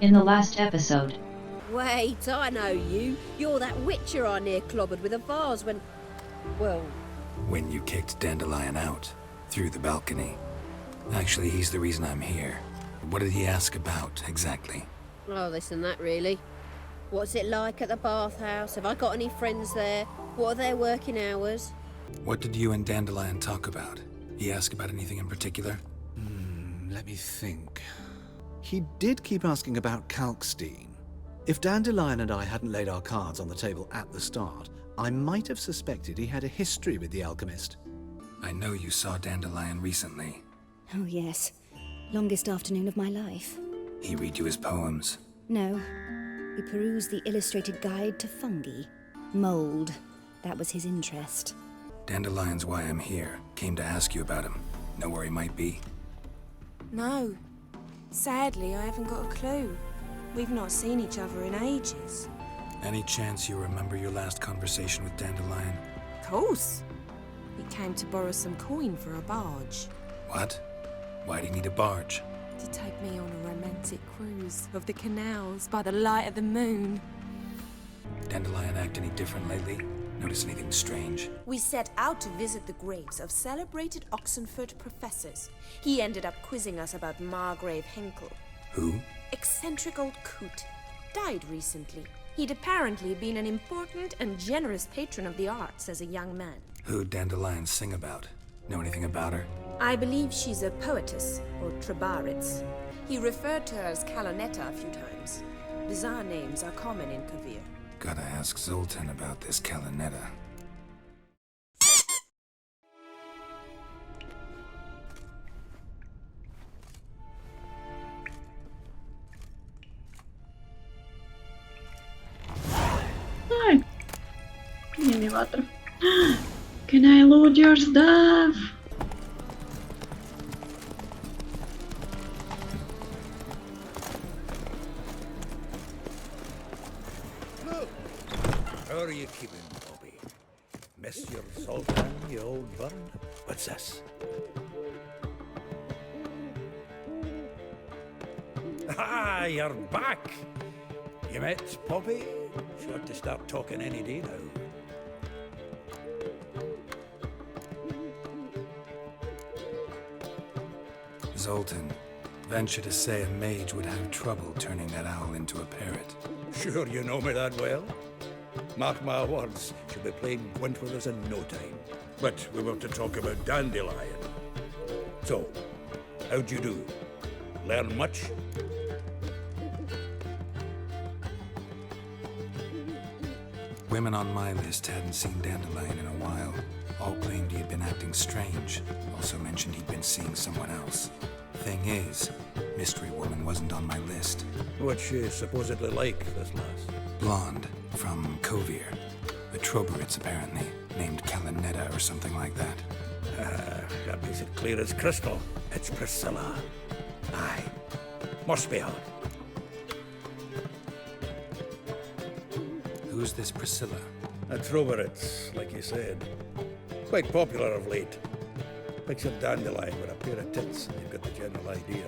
In the last episode. Wait, I know you. You're that witcher I near clobbered with a vase when... Well... When you kicked Dandelion out, through the balcony. Actually, he's the reason I'm here. What did he ask about, exactly? Oh, this and that, really. What's it like at the bathhouse? Have I got any friends there? What are their working hours? What did you and Dandelion talk about? He asked about anything in particular? Let me think. He did keep asking about Kalkstein. If Dandelion and I hadn't laid our cards on the table at the start, I might have suspected he had a history with the alchemist. I know you saw Dandelion recently. Oh yes. Longest afternoon of my life. He read you his poems? No. He perused the illustrated guide to fungi. Mold. That was his interest. Dandelion's why I'm here. Came to ask you about him. Know where he might be? No. Sadly, I haven't got a clue. We've not seen each other in ages. Any chance you remember your last conversation with Dandelion? Of course. He came to borrow some coin for a barge. What? Why'd he need a barge? To take me on a romantic cruise of the canals by the light of the moon. Dandelion act any different lately? Notice anything strange? We set out to visit the graves of celebrated Oxenford professors. He ended up quizzing us about Margrave Henkel. Who? Eccentric old coot. Died recently. He'd apparently been an important and generous patron of the arts as a young man. Who'd Dandelion sing about? Know anything about her? I believe she's a poetess, or trebaritz. He referred to her as Calonetta a few times. Bizarre names are common in Kavir. Gotta ask Zoltan about this Calonetta. Hi. Give me water. Can I loot your stuff? How are you keeping, Bobby? Miss your Sultan, you old bird? What's this? Ah, you're back! You met Poppy? Sure to start talking any day now. Zoltan, venture to say a mage would have trouble turning that owl into a parrot. Sure you know me that well. Mark my words, she'll be playing Gwent with us in no time. But we were to talk about Dandelion. So, how'd you do? Learn much? Women on my list hadn't seen Dandelion in a while. All claimed he had been acting strange. Also mentioned he'd been seeing someone else. Thing is, Mystery Woman wasn't on my list. What's she supposedly like, this lass? Blonde, from Kovir. A Troberitz, apparently, named Calonetta or something like that. That makes it clear as crystal. It's Priscilla. Aye. Must be her. Who's this Priscilla? A Troberitz, like you said. Quite popular of late. Picture Dandelion with a pair of tits, and you've got the general idea.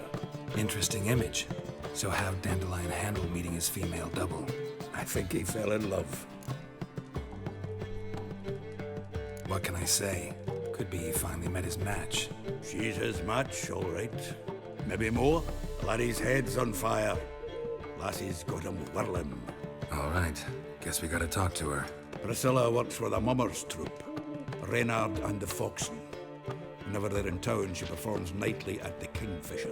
Interesting image. So how'd Dandelion handle meeting his female double? I think he fell in love. What can I say? Could be he finally met his match. She's his match, all right. Maybe more. Laddie's head's on fire. Lassie's got him whirling. All right. Guess we gotta talk to her. Priscilla works for the Mummers troupe. Reynard and the Foxen. Whenever they're in town, she performs nightly at the Kingfisher.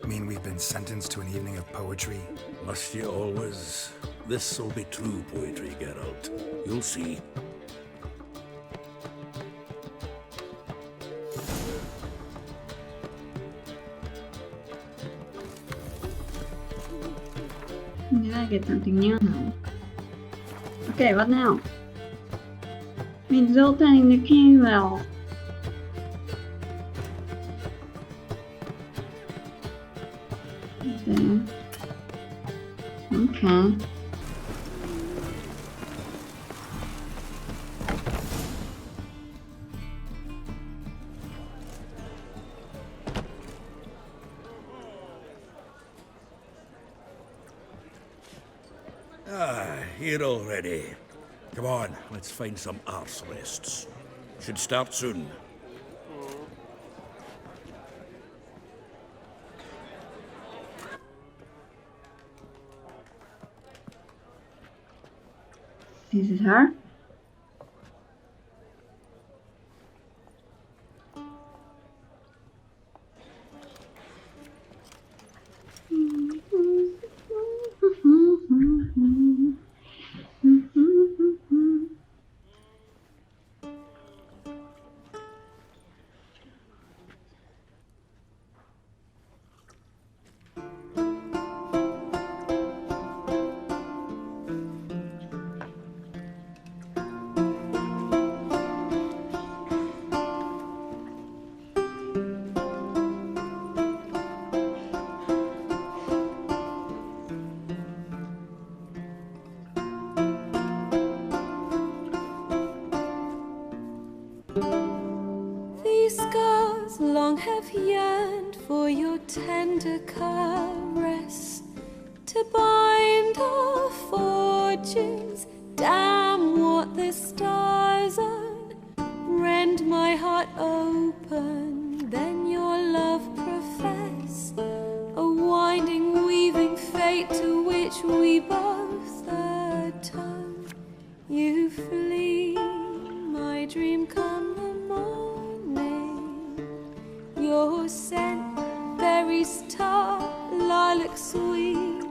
Mean we've been sentenced to an evening of poetry? Must you always? This'll be true poetry, Geralt. You'll see. Did I get something new now? Okay, what now? Meet Zoltan in the Kingwell. Okay. Ah, here already. Come on, let's find some arse rests. Should start soon. This is her. These scars long have yearned for your tender caress, to bind our fortunes. Damn what the stars own. Rend my heart open, then your love profess, a winding, weaving fate to which we both atone. You flee, my dream come the morning. Your scent, berries tart, lilac sweet.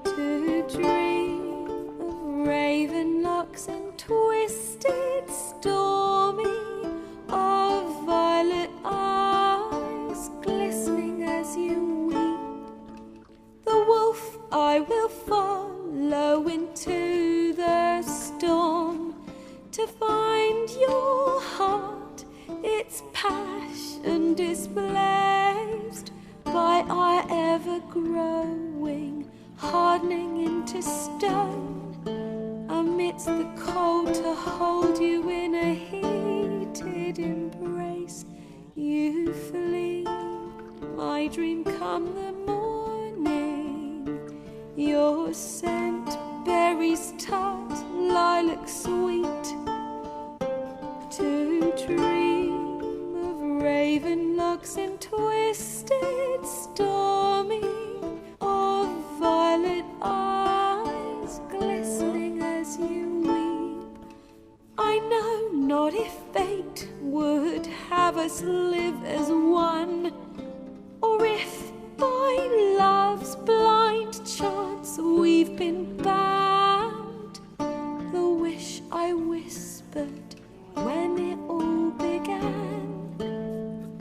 To dream of raven locks and twisted, stormy, of violet eyes glistening as you weep. The wolf I will follow into the storm, to find your heart, its passion displaced by our ever-growing, hardening into stone. Amidst the cold, to hold you in a heated embrace, you flee, my dream come the morning. Your scent, berries tart, lilac sweet. To dream of raven locks and twisted, stormy, of violet eyes glistening as you weep. I know not if fate would have us live as one, or if by love's blind chance we've been bound. The wish I whispered when it all began,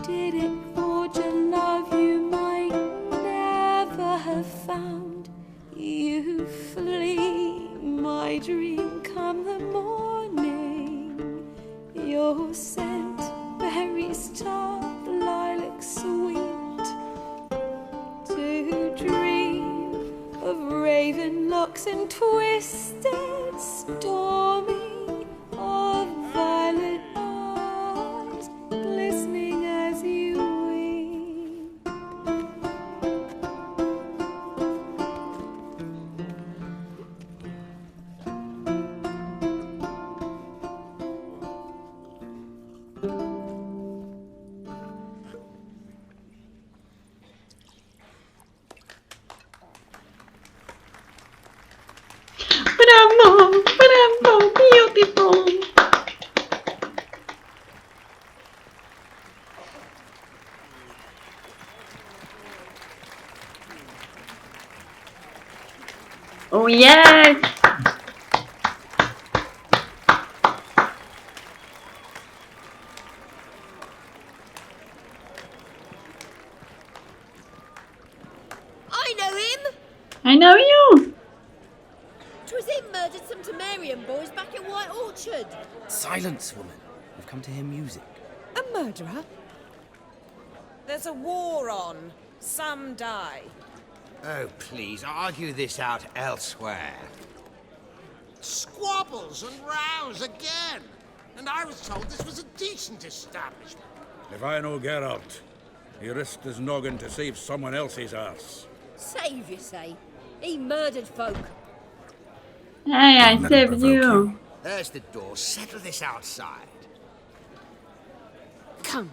did it forge a love you might never have found? You flee, my dream come the morning. Your scent, berries tart, lilac sweet. To dream of raven locks and twisted, stormy, of violet eyes glistening as you weep. Bravo! Bravo! Beautiful! Oh yes! I know him! I know you! 'Twas him murdered some Temerian boys back at White Orchard. Silence, woman. We've come to hear music. A murderer? There's a war on. Some die. Oh, please, argue this out elsewhere. Squabbles and rows again. And I was told this was a decent establishment. If I know Geralt, he risked his noggin to save someone else's arse. Save, you say? He murdered folk. Hey, I Don't let him saved provoke you. There's the door. Settle this outside. Come.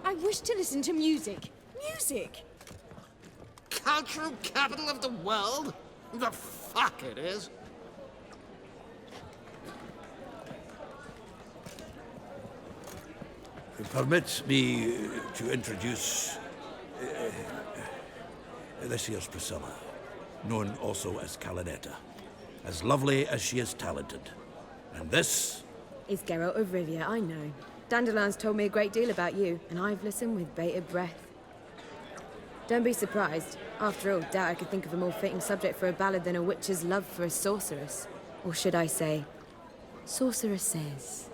I wish to listen to music. Music! Cultural capital of the world? The fuck it is. Permit me to introduce this here's Priscilla, known also as Calonetta. As lovely as she is talented. And this? Is Geralt of Rivia, I know. Dandelion's told me a great deal about you, and I've listened with bated breath. Don't be surprised. After all, doubt I could think of a more fitting subject for a ballad than a witch's love for a sorceress. Or should I say, sorceresses.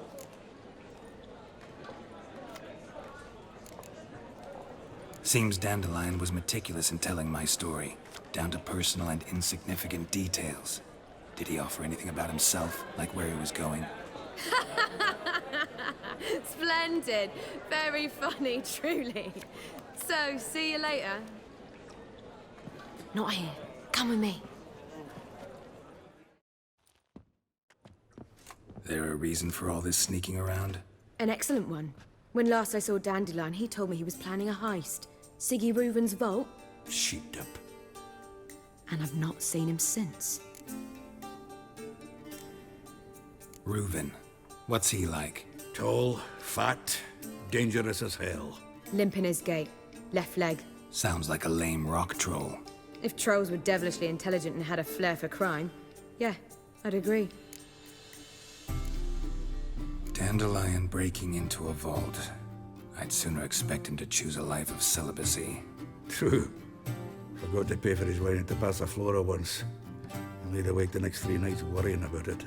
Seems Dandelion was meticulous in telling my story, down to personal and insignificant details. Did he offer anything about himself, like where he was going? Splendid. Very funny, truly. So, see you later. Not here. Come with me. There a reason for all this sneaking around? An excellent one. When last I saw Dandelion, he told me he was planning a heist. Siggy Reuven's vault. Sheeped up. And I've not seen him since. Reuven. What's he like? Tall, fat, dangerous as hell. Limp in his gait. Left leg. Sounds like a lame rock troll. If trolls were devilishly intelligent and had a flair for crime, yeah, I'd agree. Dandelion breaking into a vault. I'd sooner expect him to choose a life of celibacy. True. Forgot to pay for his wine at the Passaflora once. I laid awake the next 3 nights worrying about it.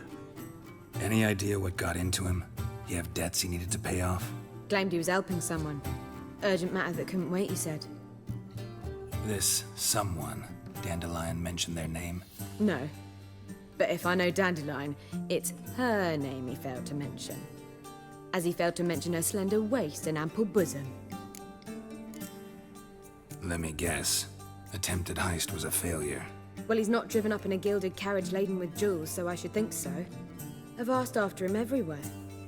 Any idea what got into him? He have debts he needed to pay off? Claimed he was helping someone. Urgent matter that couldn't wait, he said. This someone, Dandelion mentioned their name? No. But if I know Dandelion, it's her name he failed to mention. As he failed to mention her slender waist and ample bosom. Let me guess. Attempted heist was a failure. Well, he's not driven up in a gilded carriage laden with jewels, so I should think so. I've asked after him everywhere,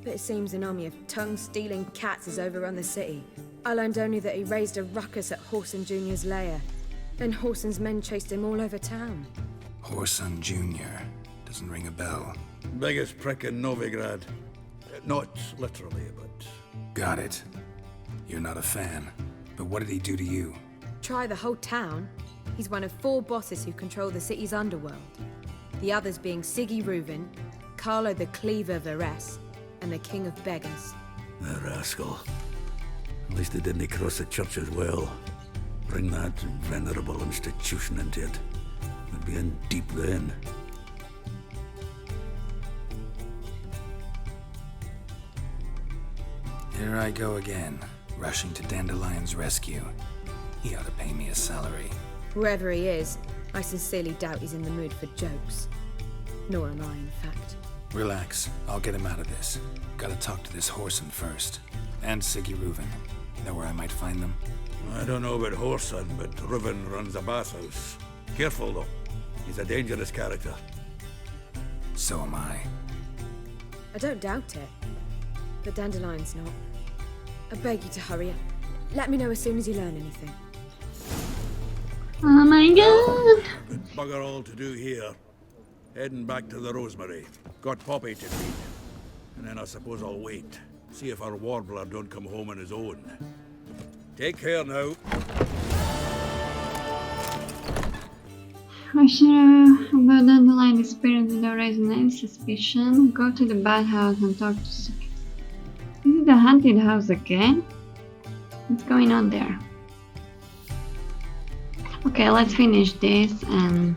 but it seems an army of tongue-stealing cats has overrun the city. I learned only that he raised a ruckus at Whoreson Jr.'s lair. Then Whoreson's men chased him all over town. Whoreson Jr. Doesn't ring a bell. Biggest prick in Novigrad. Not literally, but... Got it. You're not a fan. But what did he do to you? Try the whole town. He's one of 4 bosses who control the city's underworld. The others being Siggy Reuven, Carlo the Cleaver Varese, and the King of Beggars. The rascal. At least they didn't cross the church as well. Bring that venerable institution into it. We'd be in deep then. Here I go again, rushing to Dandelion's rescue. He ought to pay me a salary. Whoever he is, I sincerely doubt he's in the mood for jokes. Nor am I, in fact. Relax, I'll get him out of this. Gotta talk to this Whoreson first. And Siggy Reuven. Know where I might find them? I don't know about Whoreson, but Reuven runs a bathhouse. Careful, though. He's a dangerous character. So am I. I don't doubt it. But Dandelion's not. I beg you to hurry. Let me know as soon as you learn anything. Oh my god! Good bugger all to do here. Heading back to the Rosemary. Got Poppy to feed. And then I suppose I'll wait. See if our warbler don't come home on his own. Take care now. Questioner about Dandelion experience without raising any suspicion. Go to the bad house and talk to Siggy. Is it the haunted house again? What's going on there? Okay, let's finish this and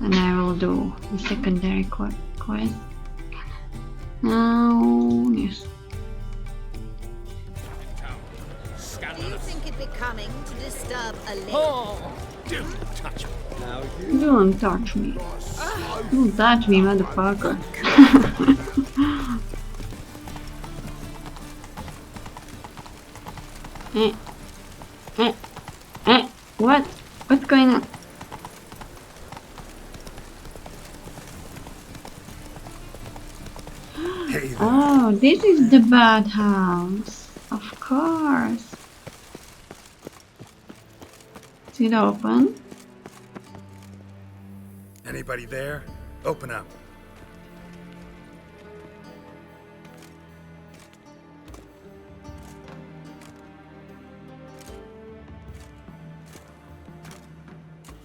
then I will do the secondary quest. Now, yes. Do you think it'd be coming to disturb a lady? Oh, don't touch me. Now you... Don't touch me. Don't touch me, motherfucker. What? What's going on? Hey there. Oh, this is the bathhouse. Of course. Is it open? Anybody there? Open up.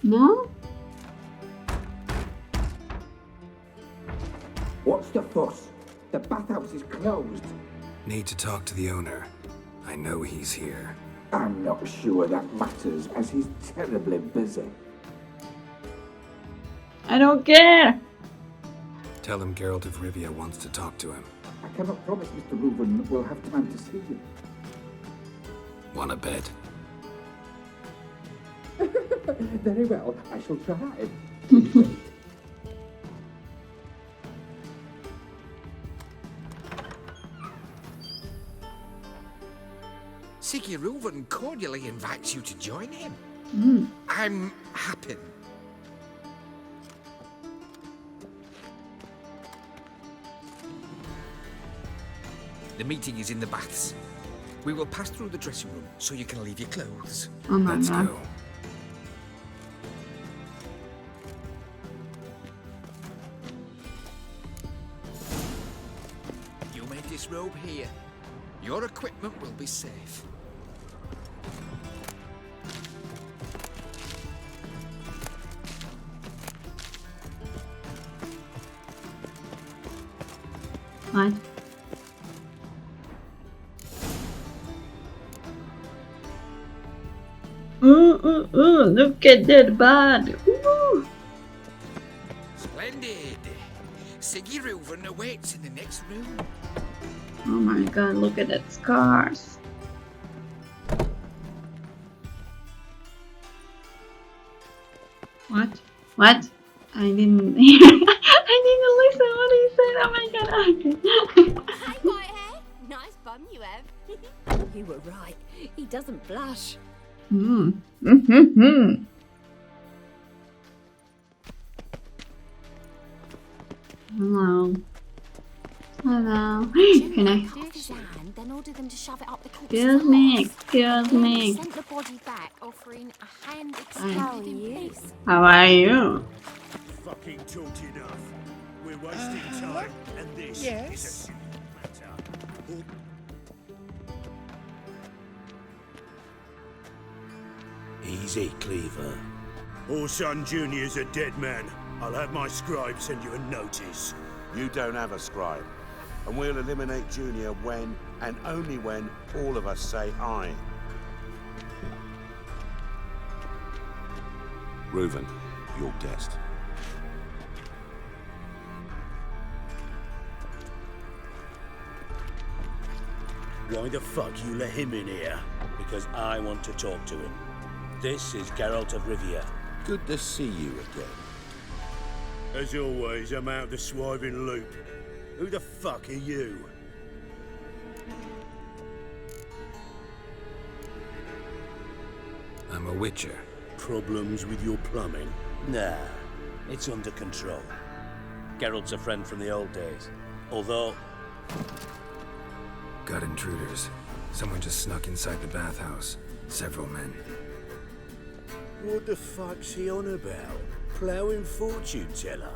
No? What's the fuss? The bathhouse is closed. Need to talk to the owner. I know he's here. I'm not sure that matters, as he's terribly busy. I don't care. Tell him Geralt of Rivia wants to talk to him. I cannot promise Mr. Reuben will have time to see you. Wanna bet? Very well, I shall try. Siggy Reuben cordially invites you to join him. Mm. I'm happy. The meeting is in the baths. We will pass through the dressing room so you can leave your clothes. Oh my Let's god. go. You may disrobe here. Your equipment will be safe. What? Look at that bad. Ooh. Splendid. Siggy Reuben awaits in the next room. Oh my god, look at that scars. What? What? I didn't hear. I didn't listen what he said. Oh my god. Okay. Hi, Whitehair. Nice bum you have. You were right. He doesn't blush. Hello. Hello. Can I? Then order them to shove it up the Excuse me. Excuse me. Sent the body back, offering a hand extended in peace. How are you? Fucking talked enough. We're wasting time, and this is a simple matter. Easy, Cleaver. Orson Jr.'s a dead man. I'll have my scribe send you a notice. You don't have a scribe. And we'll eliminate Junior when, and only when, all of us say aye. Reuben, your guest. Why the fuck you let him in here? Because I want to talk to him. This is Geralt of Rivia. Good to see you again. As always, I'm out the swiving loop. Who the fuck are you? I'm a witcher. Problems with your plumbing? Nah, it's under control. Geralt's a friend from the old days. Although... Got intruders. Someone just snuck inside the bathhouse. Several men. What the fuck's he on about? Ploughing fortune teller?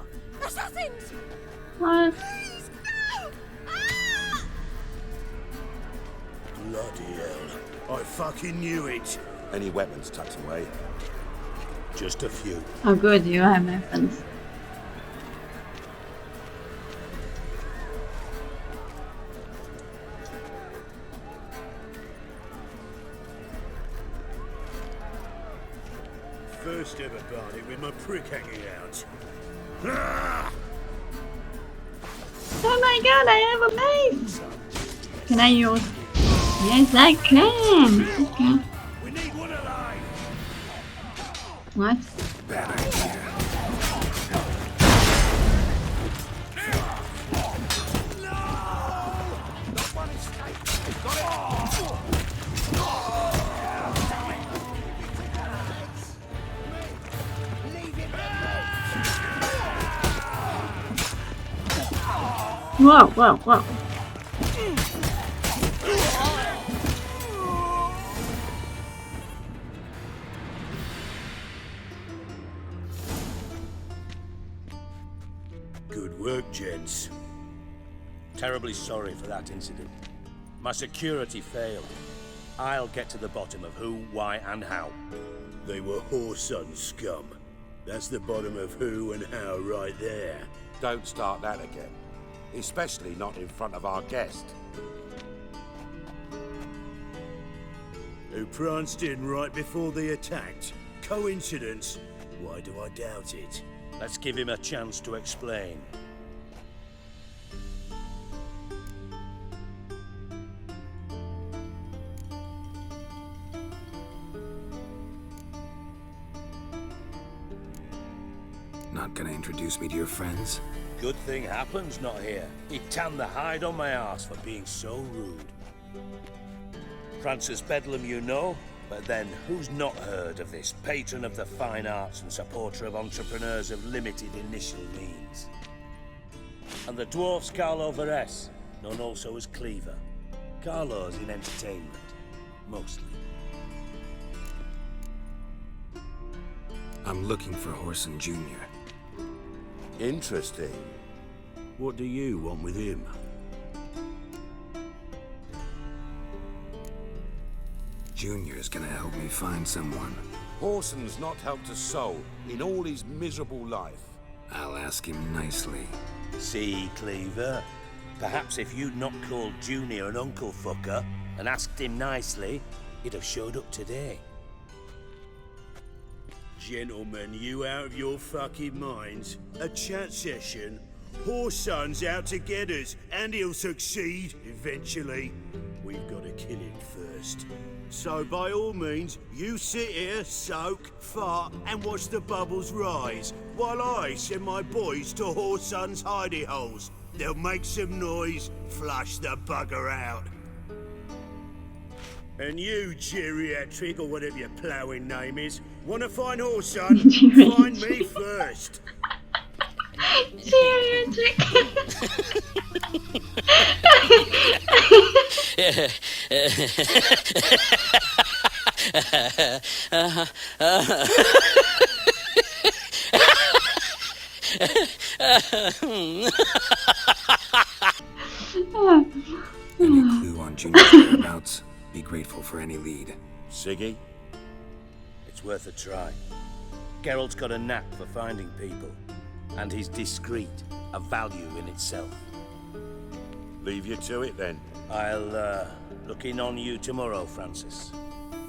Assassins! What? Please, no! Ah! Bloody hell. I fucking knew it. Any weapons tucked away? Just a few. Oh good, you have weapons. First ever party with my prick hanging out. Ah! Oh my god, I have a mace! Can I use? Yes, I can! Okay. We need one alive! What? Bad idea. Whoa, whoa, whoa. Good work, gents. Terribly sorry for that incident. My security failed. I'll get to the bottom of who, why, and how. They were whoreson scum. That's the bottom of who and how right there. Don't start that again. Especially not in front of our guest. Who pranced in right before they attacked. Coincidence? Why do I doubt it? Let's give him a chance to explain. Not gonna introduce me to your friends? Good thing Happen's not here. He tanned the hide on my ass for being so rude. Francis Bedlam you know, but then who's not heard of this patron of the fine arts and supporter of entrepreneurs of limited initial means? And the dwarf's Carlo Varese, known also as Cleaver. Carlo's in entertainment, mostly. I'm looking for Whoreson Jr. Interesting. What do you want with him? Junior's gonna help me find someone. Whoreson's not helped a soul in all his miserable life. I'll ask him nicely. See, Cleaver? Perhaps if you'd not called Junior an uncle fucker and asked him nicely, he'd have showed up today. Gentlemen, you out of your fucking minds? A chat session? Whoreson's out to get us, and he'll succeed eventually. We've got to kill him first. So by all means, you sit here, soak, fart, and watch the bubbles rise, while I send my boys to Whoreson's hidey holes. They'll make some noise, flush the bugger out. And you, geriatric, or whatever your ploughing name is, wanna find Whoreson? Find me first. Geriatric. Any clue on Junior's whereabouts? Be grateful for any lead. Siggy? It's worth a try. Geralt's got a knack for finding people. And he's discreet, a value in itself. Leave you to it then. I'll look in on you tomorrow, Francis.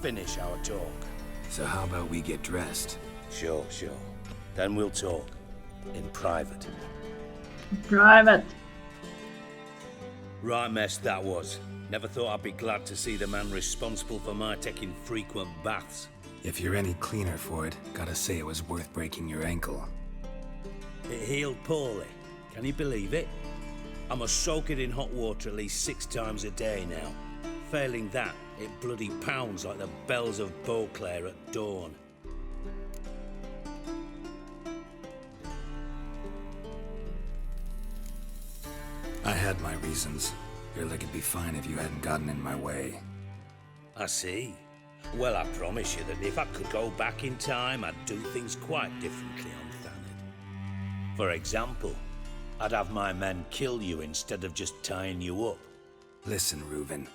Finish our talk. So how about we get dressed? Sure. Then we'll talk. In private. Private. Right mess that was. Never thought I'd be glad to see the man responsible for my taking frequent baths. If you're any cleaner for it, gotta say it was worth breaking your ankle. It healed poorly. Can you believe it? I must soak it in hot water at least 6 times a day now. Failing that, it bloody pounds like the bells of Beauclair at dawn. I had my reasons. Your leg would be fine if you hadn't gotten in my way. I see. Well, I promise you that if I could go back in time, I'd do things quite differently on Thanet. For example, I'd have my men kill you instead of just tying you up. Listen, Reuven.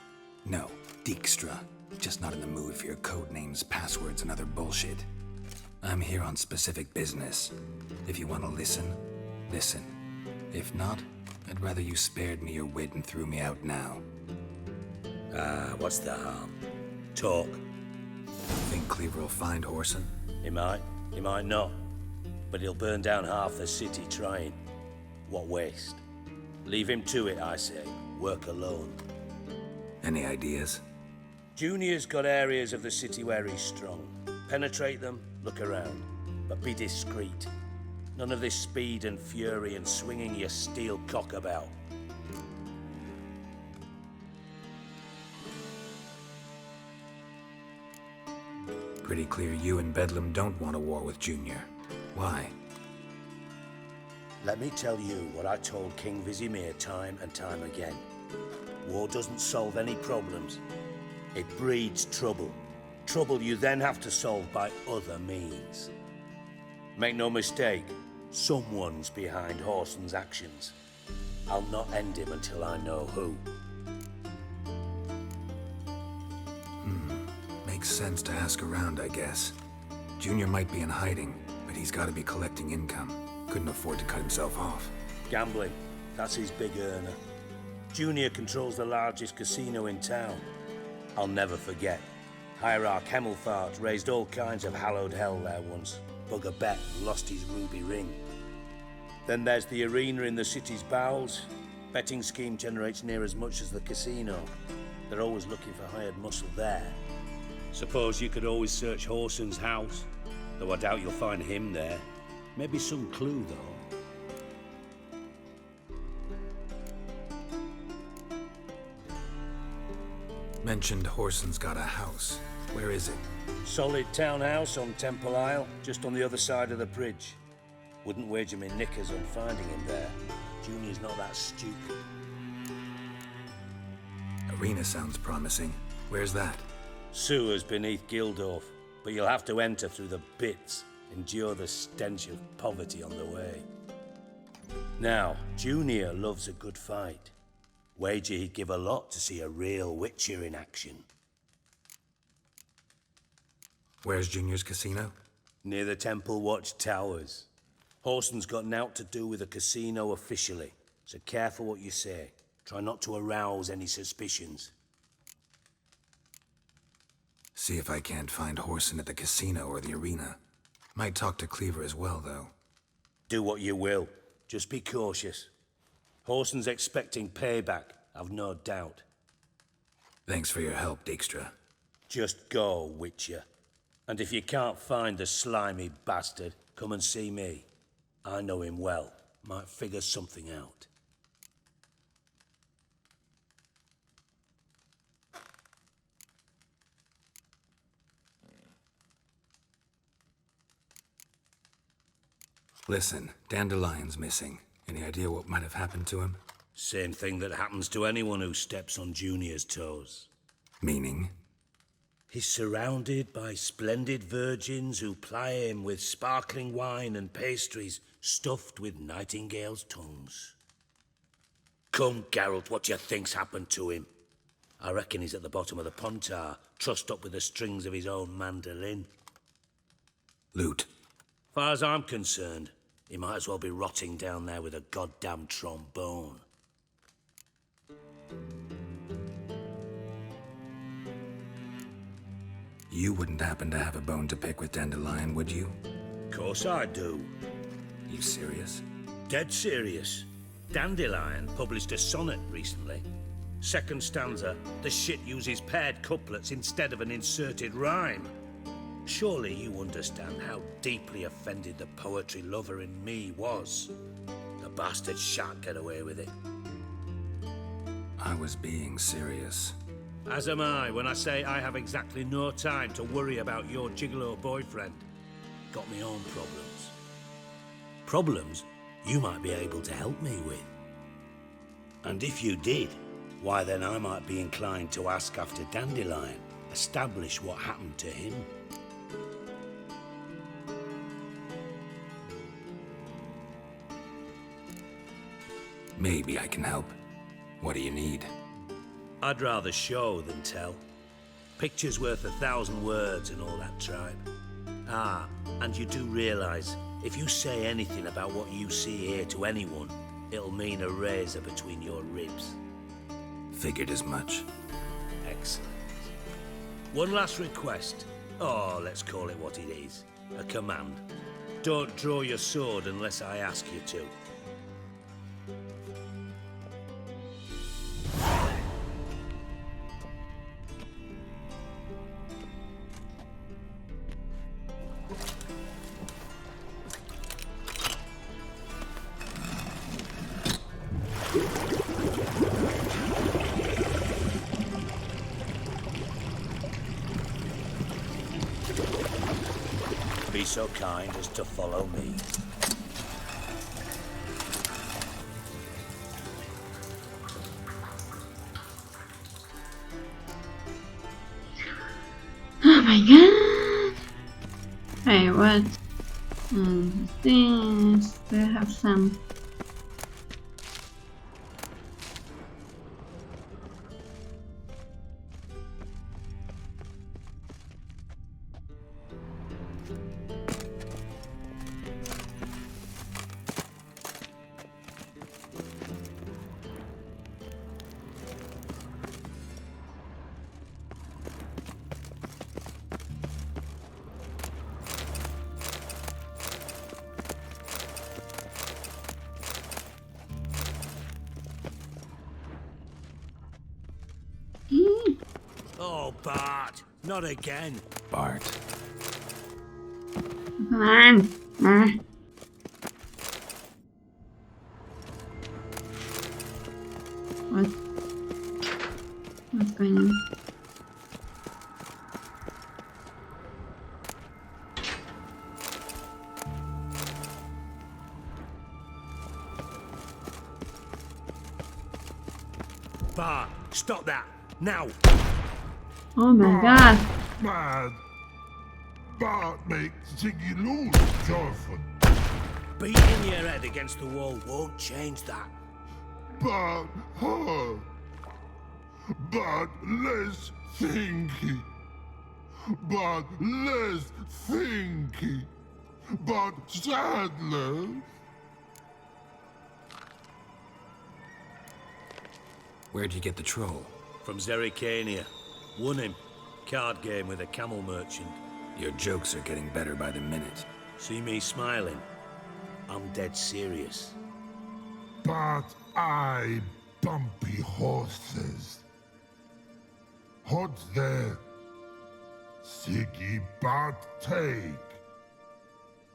No, Dijkstra. Just not in the mood for your code names, passwords, and other bullshit. I'm here on specific business. If you want to listen, listen. If not, I'd rather you spared me your wit and threw me out now. What's the harm? Talk. Think Cleaver will find Whoreson? He might not. But he'll burn down half the city trying. What waste. Leave him to it, I say. Work alone. Any ideas? Junior's got areas of the city where he's strong. Penetrate them, look around. But be discreet. None of this speed and fury and swinging your steel cock about. Pretty clear you and Bedlam don't want a war with Junior. Why? Let me tell you what I told King Vizimir time and time again. War doesn't solve any problems. It breeds trouble. Trouble you then have to solve by other means. Make no mistake, someone's behind Horson's actions. I'll not end him until I know who. Makes sense to ask around, I guess. Junior might be in hiding, but he's got to be collecting income. Couldn't afford to cut himself off. Gambling, that's his big earner. Junior controls the largest casino in town. I'll never forget. Hierarch Hemmelfart raised all kinds of hallowed hell there once. Bugger bet lost his ruby ring. Then there's the arena in the city's bowels. Betting scheme generates near as much as the casino. They're always looking for hired muscle there. Suppose you could always search Horson's house, though I doubt you'll find him there. Maybe some clue, though. Mentioned Horson's got a house. Where is it? Solid townhouse on Temple Isle, just on the other side of the bridge. Wouldn't wager me knickers on finding him there. Junior's not that stupid. Arena sounds promising. Where's that? Sewers beneath Gildorf, but you'll have to enter through the bits, endure the stench of poverty on the way. Now, Junior loves a good fight. Wager he'd give a lot to see a real Witcher in action. Where's Junior's casino? Near the Temple Watch Towers. Horson's got naught to do with the casino officially, so careful what you say. Try not to arouse any suspicions. See if I can't find Horson at the casino or the arena. Might talk to Cleaver as well, though. Do what you will. Just be cautious. Horson's expecting payback, I've no doubt. Thanks for your help, Dijkstra. Just go, Witcher. And if you can't find the slimy bastard, come and see me. I know him well. Might figure something out. Listen, Dandelion's missing. Any idea what might have happened to him? Same thing that happens to anyone who steps on Junior's toes. Meaning? He's surrounded by splendid virgins who ply him with sparkling wine and pastries stuffed with nightingales' tongues. Come, Geralt, what do you think's happened to him? I reckon he's at the bottom of the Pontar, trussed up with the strings of his own mandolin. Loot. Far as I'm concerned, he might as well be rotting down there with a goddamn trombone. You wouldn't happen to have a bone to pick with Dandelion, would you? Course I do. You serious? Dead serious. Dandelion published a sonnet recently. Second stanza, the shit uses paired couplets instead of an inserted rhyme. Surely you understand how deeply offended the poetry lover in me was. The bastard shan't get away with it. I was being serious. As am I when I say I have exactly no time to worry about your gigolo boyfriend. Got me own problems. Problems you might be able to help me with. And if you did, why then I might be inclined to ask after Dandelion, establish what happened to him. Maybe I can help. What do you need? I'd rather show than tell. Picture's worth 1,000 words and all that tribe. Ah, and you do realize, if you say anything about what you see here to anyone, it'll mean a razor between your ribs. Figured as much. Excellent. One last request. Oh, let's call it what it is. A command. Don't draw your sword unless I ask you to. Be so kind as to follow me. my god! Hey, what? This. They have some. Oh, Bart, not again. Bart. Come on. What? What's going on? Bart, stop that, now. Oh my god. Man, Bart makes Ziggy lose, Jonathan. Beating your head against the wall won't change that. But her. But less thinky. But less thinky. But sadness. Where'd you get the troll? From Zerrikania. Won him. Card game with a camel merchant. Your jokes are getting better by the minute. See me smiling? I'm dead serious. But I bumpy horses. Hot there. Siggy but take.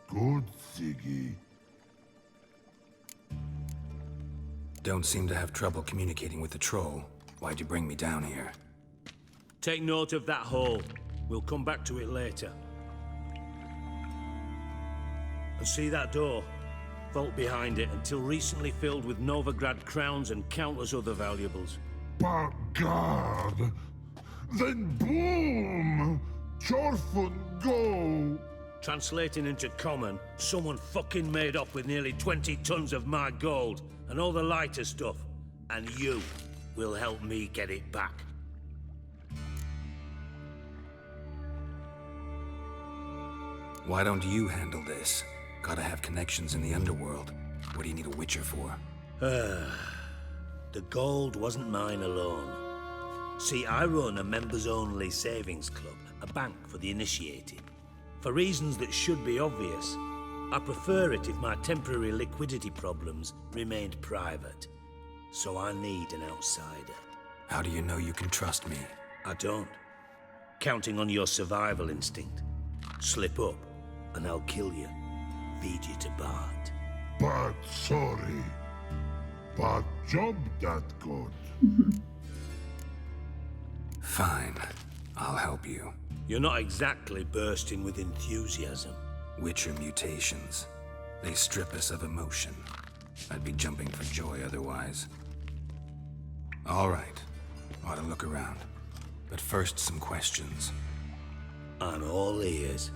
Good Siggy. Don't seem to have trouble communicating with the troll. Why'd you bring me down here? Take note of that hole. We'll come back to it later. And see that door? Vault behind it, until recently filled with Novigrad crowns and countless other valuables. But God, then boom! Chorfun go! Translating into common, someone fucking made off with nearly 20 tons of my gold, and all the lighter stuff. And you will help me get it back. Why don't you handle this? Gotta have connections in the underworld. What do you need a witcher for? The gold wasn't mine alone. See, I run a members-only savings club, a bank for the initiated. For reasons that should be obvious, I prefer it if my temporary liquidity problems remained private. So I need an outsider. How do you know you can trust me? I don't. Counting on your survival instinct. Slip up, and I'll kill you. Feed you to Bart. But sorry. But job that good. Fine. I'll help you. You're not exactly bursting with enthusiasm. Witcher mutations. They strip us of emotion. I'd be jumping for joy otherwise. All right. Ought to look around. But first, some questions. I'm all ears.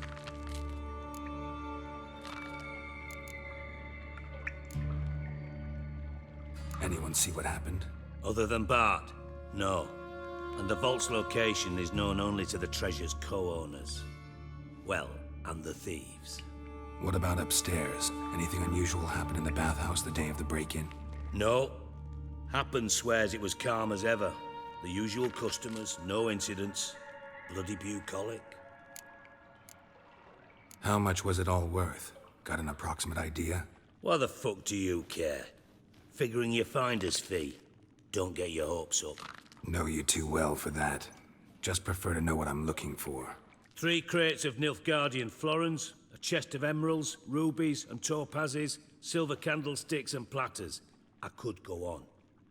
Anyone see what happened? Other than Bart? No. And the vault's location is known only to the treasure's co-owners. Well, and the thieves. What about upstairs? Anything unusual happen in the bathhouse the day of the break-in? No. Happen swears it was calm as ever. The usual customers, no incidents. Bloody bucolic. How much was it all worth? Got an approximate idea? Why the fuck do you care? Figuring your finder's fee. Don't get your hopes up. Know you too well for that. Just prefer to know what I'm looking for. 3 crates of Nilfgaardian florins, a chest of emeralds, rubies and topazes, silver candlesticks and platters. I could go on.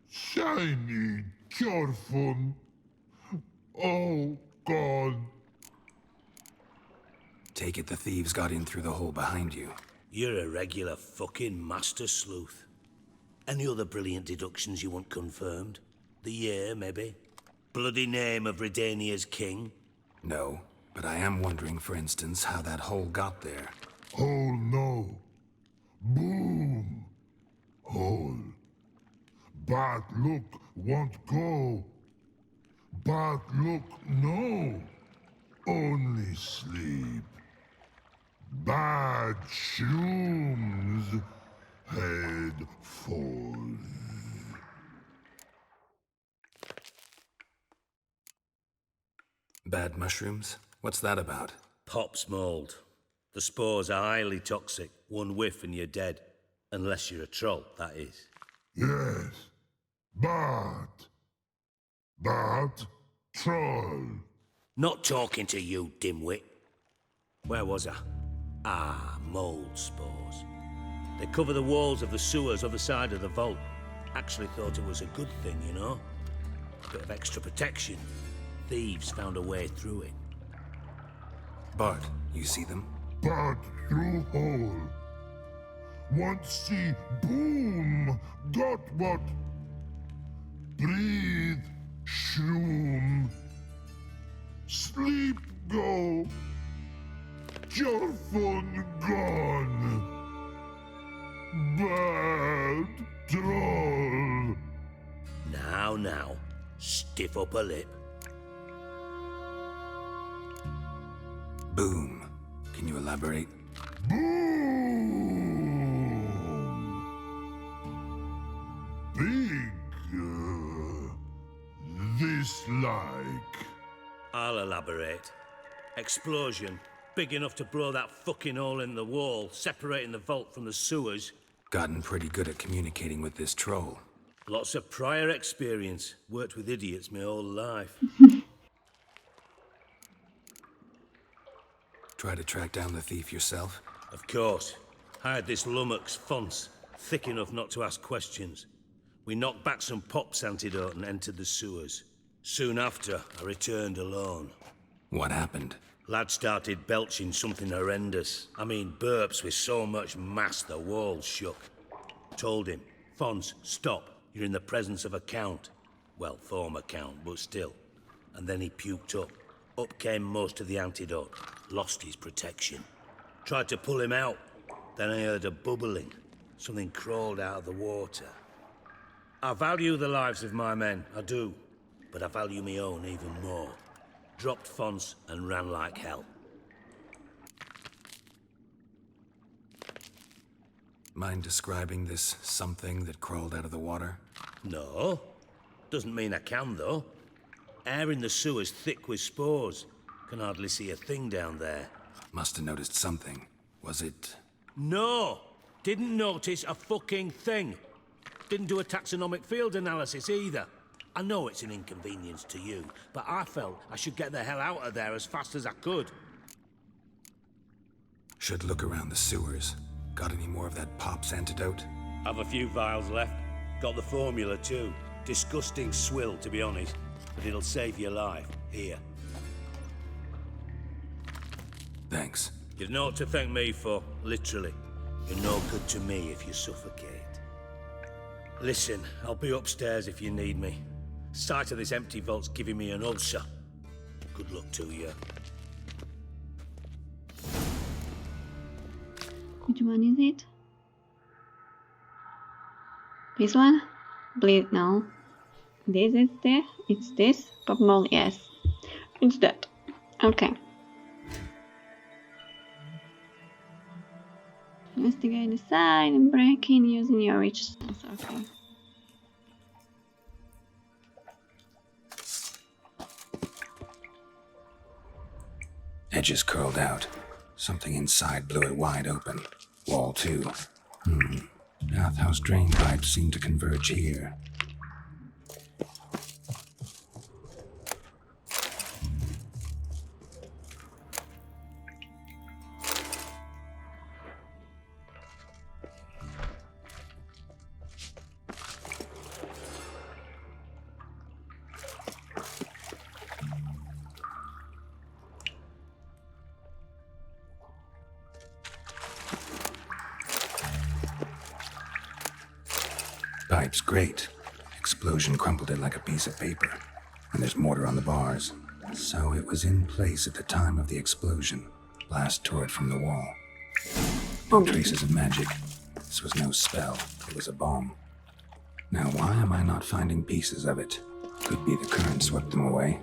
Shiny, Chorfun. Oh, God. Take it the thieves got in through the hole behind you. You're a regular fucking master sleuth. Any other brilliant deductions you want confirmed? The year, maybe? Bloody name of Redania's king? No, But I am wondering, for instance, how that hole got there. Hole no. Boom. Hole. Bad look won't go. Bad look no. Only sleep. Bad shrooms. Head falls. Bad mushrooms? What's that about? Pops mold. The spores are highly toxic. One whiff and you're dead. Unless you're a troll, that is. Yes. Bad. Bad troll. Not talking to you, dimwit. Where was I? Ah, mold spores. They cover the walls of the sewers other side of the vault. Actually thought it was a good thing, you know? Bit of extra protection. Thieves found a way through it. Bart, you see them? Bad through hole. Want see boom. Got what? Breathe. Shroom. Sleep go. Your phone gone. Bad troll. Now, stiff up a lip. Boom. Can you elaborate? Boom. Big. This like. I'll elaborate. Explosion. Big enough to blow that fucking hole in the wall, separating the vault from the sewers. Gotten pretty good at communicating with this troll. Lots of prior experience. Worked with idiots my whole life. Try to track down the thief yourself? Of course. Hired this lummox, Fonce, thick enough not to ask questions. We knocked back some Pop's antidote and entered the sewers. Soon after, I returned alone. What happened? Lad started belching something horrendous. I mean, burps with so much mass the walls shook. Told him, Fonce, stop. You're in the presence of a count. Well, former count, but still. And then he puked up. Up came most of the antidote. Lost his protection. Tried to pull him out. Then I heard a bubbling. Something crawled out of the water. I value the lives of my men, I do. But I value my own even more. Dropped Fonce and ran like hell. Mind describing this something that crawled out of the water? No. Doesn't mean I can, though. Air in the sewer's thick with spores. Can hardly see a thing down there. Must have noticed something. Was it... No! Didn't notice a fucking thing. Didn't do a taxonomic field analysis either. I know it's an inconvenience to you, but I felt I should get the hell out of there as fast as I could. Should look around the sewers. Got any more of that Pop's antidote? Have a few vials left. Got the formula too. Disgusting swill, to be honest. But it'll save your life. Here. Thanks. You've naught to thank me for, literally. You're no good to me if you suffocate. Listen, I'll be upstairs if you need me. Sight of this empty vault's giving me an ulcer. Good luck to you. Which one is it? This one? Bleed, no. This is this? It's this? Pop mold, yes. It's that. Okay. Investigate the side and break in using your reach sense. Okay. Edges curled out. Something inside blew it wide open. Wall too. Bathhouse drain pipes seem to converge here. Pipe's great. Explosion crumpled it like a piece of paper. And there's mortar on the bars. So it was in place at the time of the explosion. Blast tore it from the wall. No traces of magic. This was no spell. It was a bomb. Now why am I not finding pieces of it? Could be the current swept them away.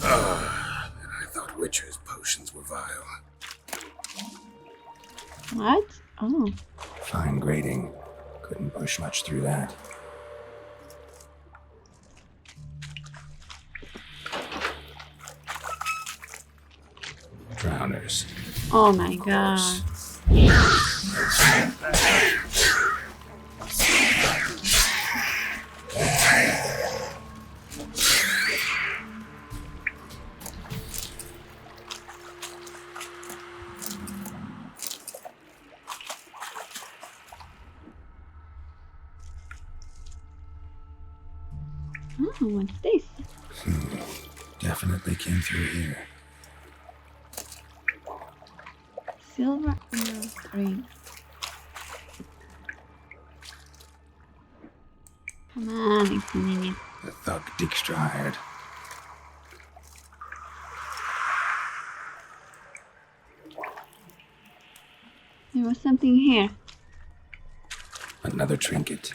I thought Witcher's potions were vile. What? Oh. Fine grading. Couldn't push much through that. Drowners. Oh my god. Oh, what's this? Definitely came through here. Silver emerald ring. Come on, examine it. The thug Dijkstra hired. There was something here. Another trinket.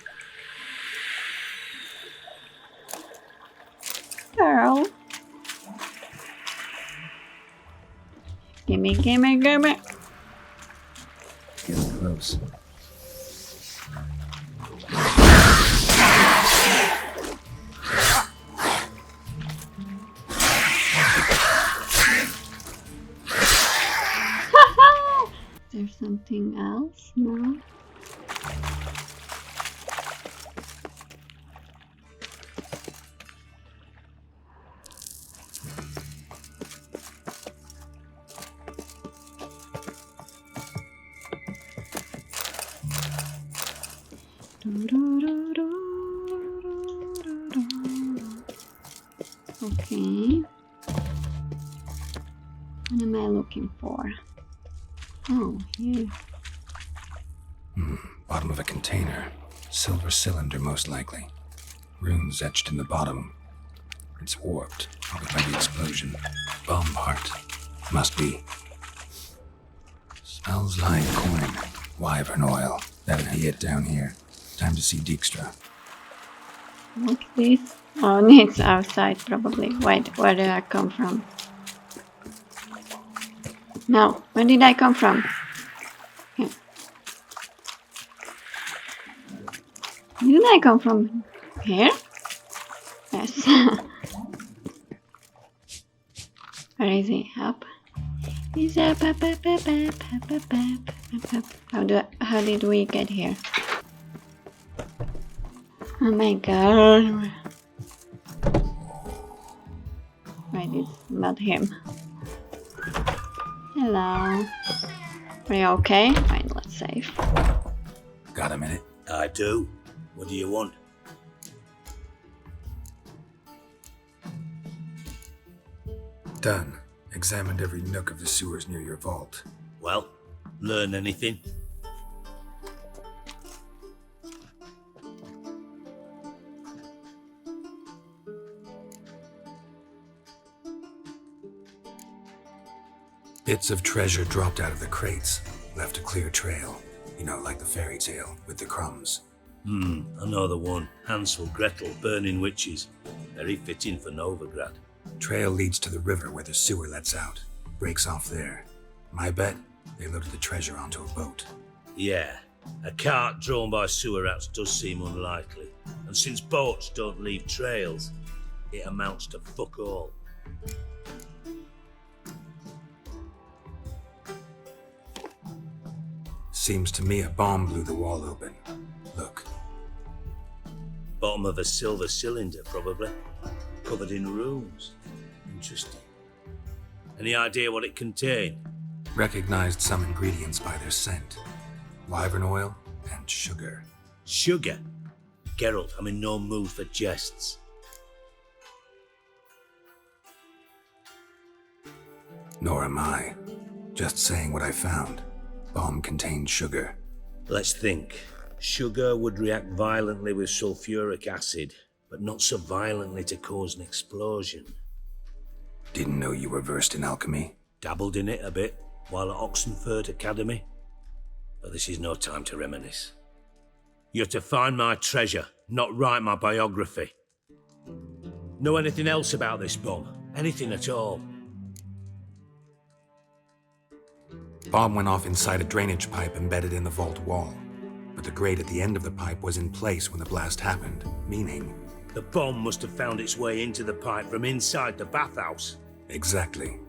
Girl. Gimme, gimme, gimme. Getting close. Is there something else? No. Okay. What am I looking for? Oh, yeah. Bottom of a container. Silver cylinder, most likely. Runes etched in the bottom. It's warped, probably by the explosion. Bomb part. Must be. Smells like coin. Wyvern oil. That'd be it down here. Time to see Dijkstra. What's this? Oh, it's outside probably. Wait, where did I come from? No, where did I come from? Here. Didn't I come from here? Yes. Where is he? Up. He's up, up, up, up, up, up, up, up, up. How did we get here? Oh my god. Wait, it's not him. Hello. Are you okay? Fine, let's save. Got a minute? I do. What do you want? Done. Examined every nook of the sewers near your vault. Well, learn anything? Bits of treasure dropped out of the crates. Left a clear trail. You know, like the fairy tale, with the crumbs. I know the one. Hansel, Gretel, burning witches. Very fitting for Novigrad. Trail leads to the river where the sewer lets out. Breaks off there. My bet, they loaded the treasure onto a boat. Yeah, a cart drawn by sewer rats does seem unlikely. And since boats don't leave trails, it amounts to fuck all. Seems to me a bomb blew the wall open. Look. Bottom of a silver cylinder, probably. Covered in runes. Interesting. Any idea what it contained? Recognized some ingredients by their scent. Wyvern oil and sugar. Sugar? Geralt, I'm in no mood for jests. Nor am I. Just saying what I found. Bomb contained sugar. Let's think. Sugar would react violently with sulfuric acid, but not so violently to cause an explosion. Didn't know you were versed in alchemy. Dabbled in it a bit while at Oxenford Academy. But this is no time to reminisce. You're to find my treasure, not write my biography. Know anything else about this bomb? Anything at all? Bomb went off inside a drainage pipe embedded in the vault wall. But the grate at the end of the pipe was in place when the blast happened, meaning... The bomb must have found its way into the pipe from inside the bathhouse. Exactly.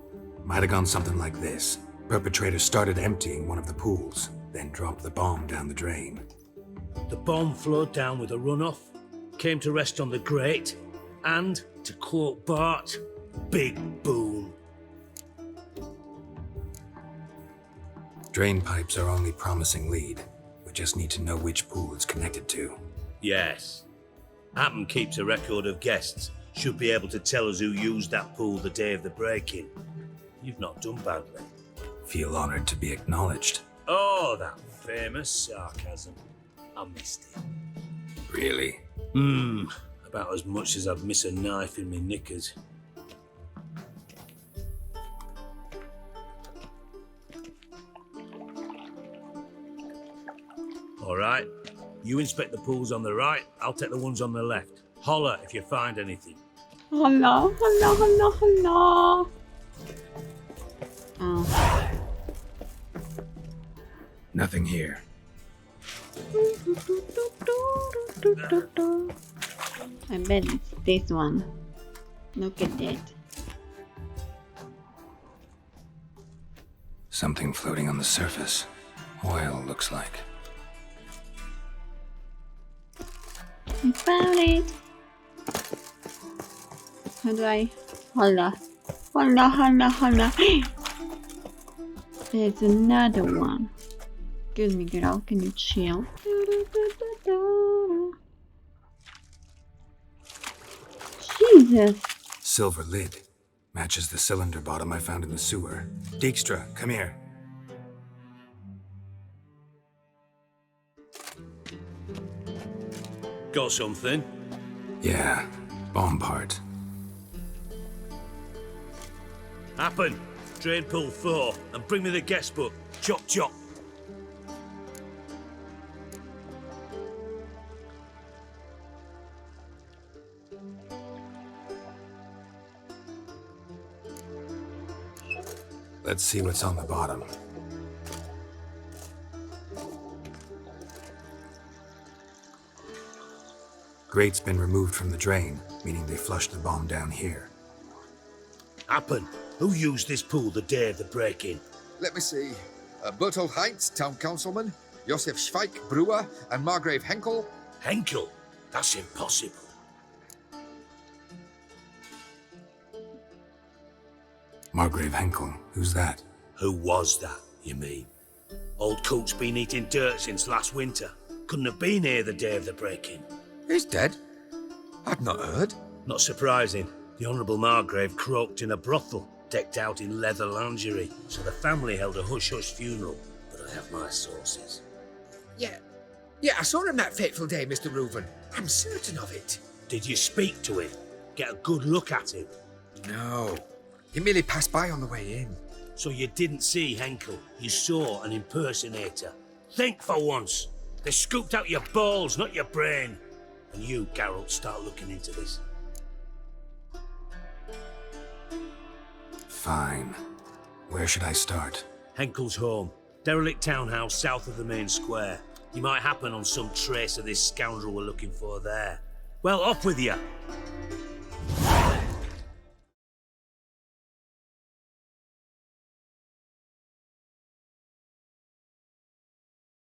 Might have gone something like this. Perpetrator started emptying one of the pools, then dropped the bomb down the drain. The bomb flowed down with a runoff, came to rest on the grate, and, to quote Bart, big boom. Drain pipes are only promising lead. We just need to know which pool it's connected to. Yes. Happen keeps a record of guests. Should be able to tell us who used that pool the day of the break-in. You've not done badly. Feel honored to be acknowledged. Oh, that famous sarcasm. I missed it. Really? About as much as I'd miss a knife in me knickers. All right. You inspect the pools on the right, I'll take the ones on the left. Holler if you find anything. Holla, holla, holla, holla. Oh. Nothing here. I bet it's this one. Look at that. Something floating on the surface. Oil, looks like. I found it! How do I... Holla. Holla, holla, holla. There's another one. Excuse me, girl, can you chill? Jesus! Silver lid. Matches the cylinder bottom I found in the sewer. Dijkstra, come here. Got something? Yeah, bomb part. Happen. Drain pool 4 and bring me the guest book. Chop chop. Let's see what's on the bottom. Grate's been removed from the drain, meaning they flushed the bomb down here. Happen. Who used this pool the day of the break-in? Let me see. Bertold Heinz, town councilman, Josef Schweik, brewer, and Margrave Henkel. Henkel? That's impossible. Margrave Henkel, who's that? Who was that, you mean? Old coot's been eating dirt since last winter. Couldn't have been here the day of the break-in. He's dead? I'd not heard. Not surprising. The Honourable Margrave croaked in a brothel, decked out in leather lingerie, so the family held a hush-hush funeral. But I have my sources. Yeah, I saw him that fateful day, Mr. Reuven. I'm certain of it. Did you speak to him? Get a good look at him? No. He merely passed by on the way in. So you didn't see Henkel? You saw an impersonator? Think for once. They scooped out your balls, not your brain. And you, Geralt, start looking into this. Fine. Where should I start? Henkel's home. Derelict townhouse south of the main square. You might happen on some trace of this scoundrel we're looking for there. Well, off with you.